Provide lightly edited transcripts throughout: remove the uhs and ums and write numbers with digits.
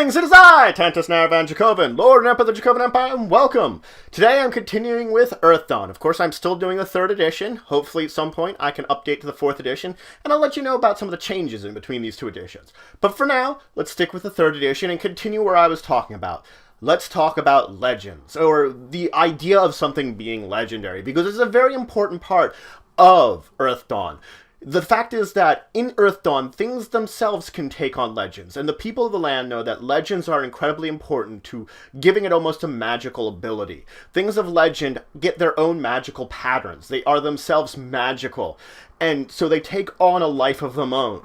Greetings, it is I, Taint, Dracovin, Lord and Emperor of the Dracovin Empire, and welcome! Today I'm continuing with EARTHDAWN. Of course, I'm still doing the 3rd edition. Hopefully at some point I can update to the 4th edition, and I'll let you know about some of the changes in between these two editions. But for now, let's stick with the 3rd edition and continue where I was talking about. Let's talk about legends, or the idea of something being legendary, because it's a very important part of EARTHDAWN. The fact is that in EARTHDAWN, things themselves can take on legends, and the people of the land know that legends are incredibly important to giving it almost a magical ability. Things of legend get their own magical patterns. They are themselves magical, and so they take on a life of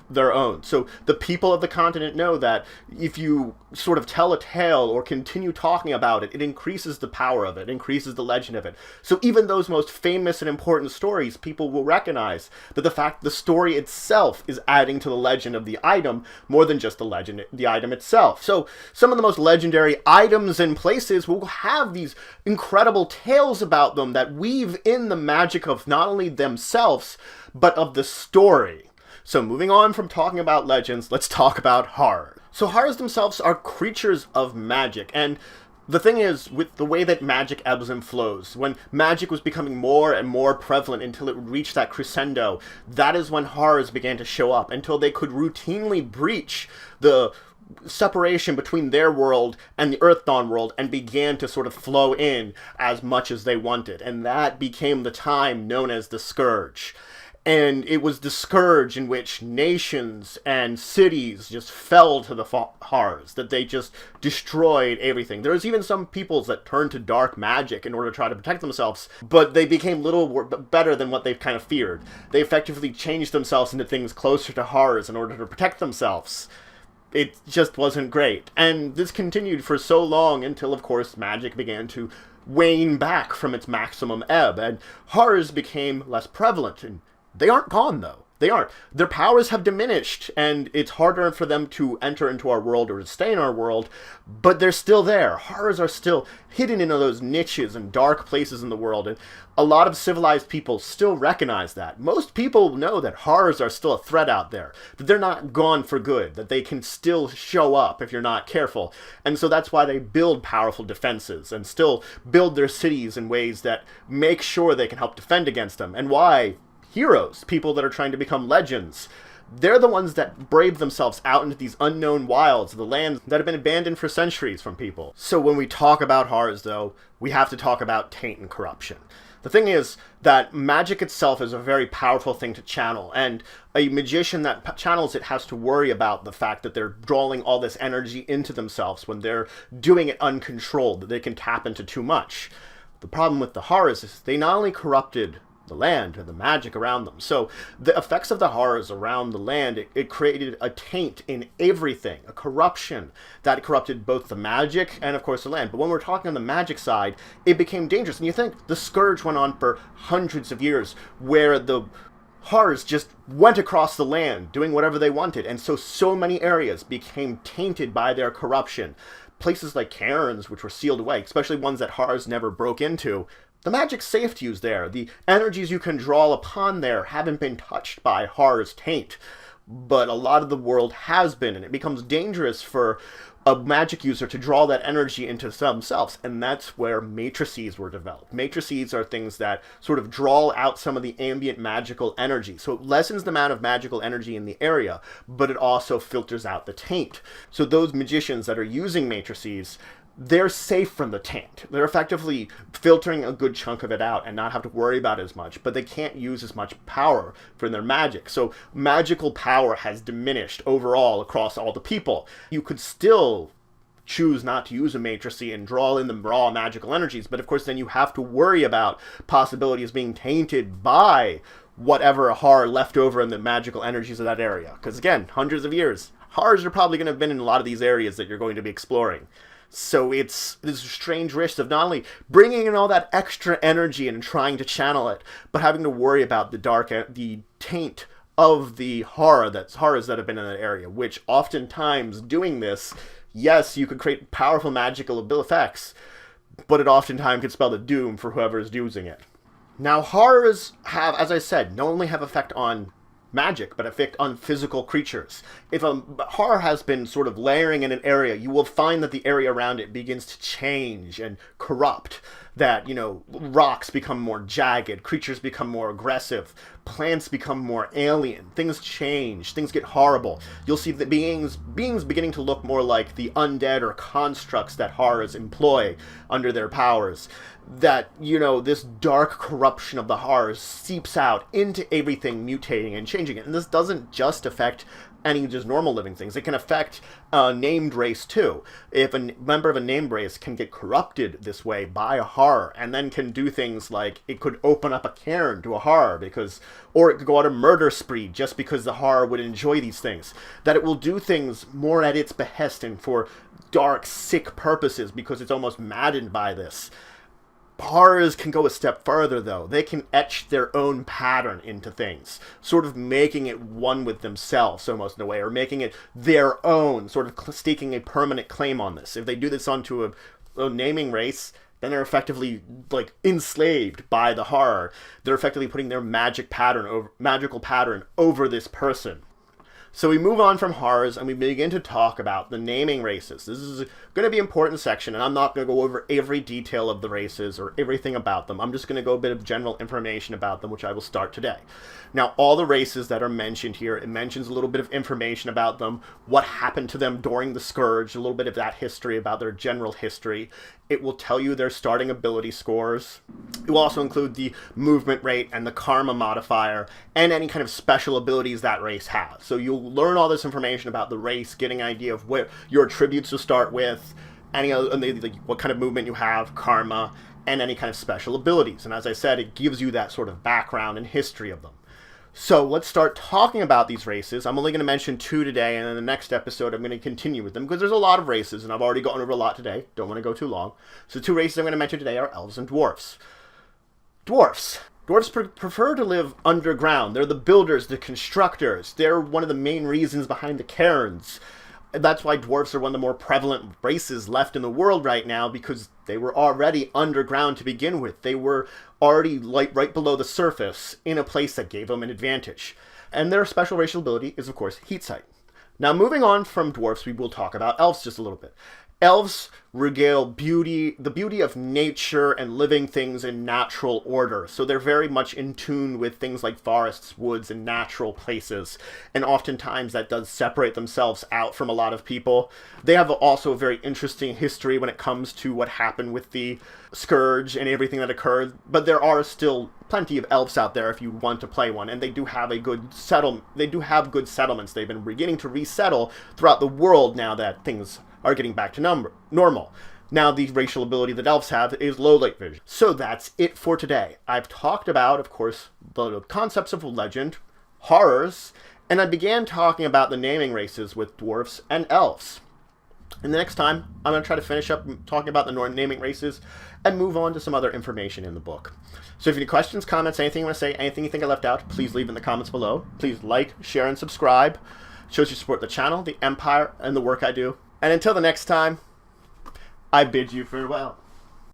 their own. So the people of the continent know that if you sort of tell a tale or continue talking about it, it increases the power of it, increases the legend of it. So even those most famous and important stories, people will recognize that the story itself is adding to the legend of the item more than just the item itself. So some of the most legendary items and places will have these incredible tales about them that weave in the magic of not only themselves, but of the story. So moving on from talking about legends, let's talk about horrors. So horrors themselves are creatures of magic, and the thing is, with the way that magic ebbs and flows, when magic was becoming more and more prevalent until it would reach that crescendo, that is when horrors began to show up, until they could routinely breach the separation between their world and the EARTHDAWN world and began to sort of flow in as much as they wanted. And that became the time known as the Scourge. And it was the Scourge in which nations and cities just fell to the horrors, that they just destroyed everything. There was even some peoples that turned to dark magic in order to try to protect themselves, but they became little better than what they kind of feared. They effectively changed themselves into things closer to horrors in order to protect themselves. It just wasn't great. And this continued for so long until, of course, magic began to wane back from its maximum ebb, and horrors became less prevalent. And they aren't gone, though. They aren't. Their powers have diminished, and it's harder for them to enter into our world or to stay in our world, but they're still there. Horrors are still hidden in those niches and dark places in the world, and a lot of civilized people still recognize that. Most people know that horrors are still a threat out there, that they're not gone for good, that they can still show up if you're not careful, and so that's why they build powerful defenses and still build their cities in ways that make sure they can help defend against them, and why heroes, people that are trying to become legends, they're the ones that brave themselves out into these unknown wilds of the lands that have been abandoned for centuries from people. So when we talk about horrors, though, we have to talk about taint and corruption. The thing is that magic itself is a very powerful thing to channel, and a magician that channels it has to worry about the fact that they're drawing all this energy into themselves when they're doing it uncontrolled, that they can tap into too much. The problem with the horrors is they not only corrupted the land and the magic around them. So the effects of the horrors around the land, it created a taint in everything, a corruption that corrupted both the magic and of course the land. But when we're talking on the magic side, it became dangerous. And you think the Scourge went on for hundreds of years where the horrors just went across the land doing whatever they wanted. And so many areas became tainted by their corruption. Places like cairns, which were sealed away, especially ones that horrors never broke into, the magic's safe to use there. The energies you can draw upon there haven't been touched by horror's taint. But a lot of the world has been, and it becomes dangerous for a magic user to draw that energy into themselves. And that's where matrices were developed. Matrices are things that sort of draw out some of the ambient magical energy. So it lessens the amount of magical energy in the area, but it also filters out the taint. So those magicians that are using matrices, they're safe from the taint. They're effectively filtering a good chunk of it out and not have to worry about it as much, but they can't use as much power for their magic. So magical power has diminished overall across all the people. You could still choose not to use a matrice and draw in the raw magical energies, but of course then you have to worry about possibilities being tainted by whatever horror left over in the magical energies of that area. Because again, hundreds of years, horrors are probably going to have been in a lot of these areas that you're going to be exploring. So it's this strange risk of not only bringing in all that extra energy and trying to channel it, but having to worry about the taint of the horrors that have been in that area, which oftentimes doing this, yes, you could create powerful magical effects, but it oftentimes could spell the doom for whoever is using it. Now, horrors have, as I said, not only have effect on magic, but affect on physical creatures. If a horror has been sort of layering in an area, you will find that the area around it begins to change and corrupt. That, rocks become more jagged, creatures become more aggressive, plants become more alien, things change, things get horrible. You'll see the beings beginning to look more like the undead or constructs that horrors employ under their powers. That, this dark corruption of the horrors seeps out into everything, mutating and changing it. And this doesn't just affect any just normal living things. It can affect a named race too. If a member of a named race can get corrupted this way by a horror, and then can do things like it could open up a cairn to a horror or it could go on a murder spree just because the horror would enjoy these things. That it will do things more at its behest and for dark, sick purposes because it's almost maddened by this. Horrors can go a step further, though. They can etch their own pattern into things, sort of making it one with themselves, almost in a way, or making it their own, sort of staking a permanent claim on this. If they do this onto a naming race, then they're effectively, enslaved by the horror. They're effectively putting their magical pattern over this person. So we move on from horrors and we begin to talk about the naming races. This is going to be an important section, and I'm not going to go over every detail of the races or everything about them. I'm just going to go a bit of general information about them, which I will start today. Now, all the races that are mentioned here, it mentions a little bit of information about them, what happened to them during the Scourge, a little bit of that history, about their general history. It will tell you their starting ability scores. It will also include the movement rate and the karma modifier and any kind of special abilities that race has. So you'll learn all this information about the race, getting an idea of where your attributes to start with, any other, what kind of movement you have, karma, and any kind of special abilities. And as I said, it gives you that sort of background and history of them. So let's start talking about these races. I'm only going to mention 2 today, and in the next episode I'm going to continue with them because there's a lot of races, and I've already gone over a lot today. Don't want to go too long. So 2 races I'm going to mention today are elves and dwarves. Dwarves prefer to live underground. They're the builders, the constructors. They're one of the main reasons behind the cairns. That's why dwarves are one of the more prevalent races left in the world right now, because they were already underground to begin with. They were already right below the surface in a place that gave them an advantage. And their special racial ability is, of course, heat sight. Now, moving on from dwarves, we will talk about elves just a little bit. Elves regale the beauty of nature and living things in natural order. So they're very much in tune with things like forests, woods, and natural places. And oftentimes that does separate themselves out from a lot of people. They have also a very interesting history when it comes to what happened with the Scourge and everything that occurred. But there are still plenty of elves out there if you want to play one, and they do have good settlements. They've been beginning to resettle throughout the world now that things are getting back to normal. Now, the racial ability that elves have is low light vision. So that's it for today. I've talked about, of course, the concepts of legend, horrors, and I began talking about the naming races with dwarves and elves. And the next time, I'm going to try to finish up talking about the naming races and move on to some other information in the book. So if you have any questions, comments, anything you want to say, anything you think I left out, please leave in the comments below. Please like, share, and subscribe. It shows you support the channel, the empire, and the work I do. And until the next time, I bid you farewell.